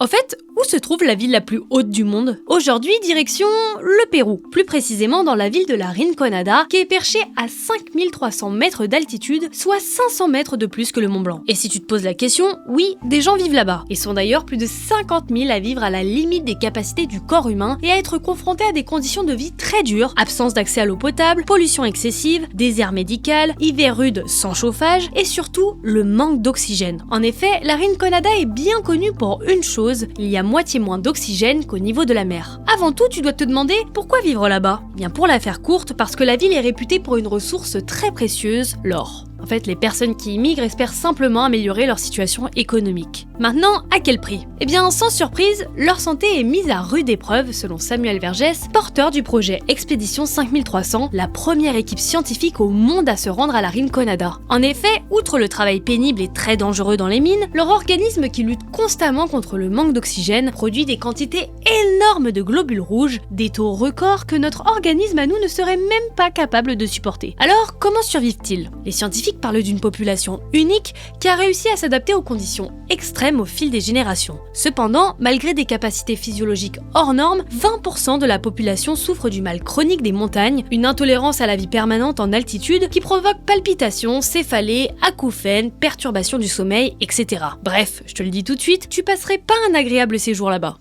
En fait, où se trouve la ville la plus haute du monde? Aujourd'hui, direction le Pérou, plus précisément dans la ville de la Rinconada, qui est perchée à 5300 mètres d'altitude, soit 500 mètres de plus que le Mont Blanc. Et si tu te poses la question, oui, des gens vivent là-bas, et sont d'ailleurs plus de 50 000 à vivre à la limite des capacités du corps humain et à être confrontés à des conditions de vie très dures, absence d'accès à l'eau potable, pollution excessive, désert médical, hiver rude sans chauffage, et surtout le manque d'oxygène. En effet, la Rinconada est bien connue pour une chose, il y a moitié moins d'oxygène qu'au niveau de la mer. Avant tout, tu dois te demander pourquoi vivre là-bas? Bien pour la faire courte, parce que la ville est réputée pour une ressource très précieuse, l'or. En fait, les personnes qui immigrent espèrent simplement améliorer leur situation économique. Maintenant, à quel prix? Eh bien, sans surprise, leur santé est mise à rude épreuve, selon Samuel Vergès, porteur du projet Expédition 5300, la première équipe scientifique au monde à se rendre à la Rinconada. En effet, outre le travail pénible et très dangereux dans les mines, leur organisme qui lutte constamment contre le manque d'oxygène produit des quantités énormes de globules rouges, des taux records que notre organisme à nous ne serait même pas capable de supporter. Alors, comment survivent-ils? Les scientifiques parlent d'une population unique qui a réussi à s'adapter aux conditions extrêmes au fil des générations. Cependant, malgré des capacités physiologiques hors normes, 20% de la population souffre du mal chronique des montagnes, une intolérance à la vie permanente en altitude qui provoque palpitations, céphalées, acouphènes, perturbations du sommeil, etc. Bref, je te le dis tout de suite, tu passerais pas un agréable séjour là-bas.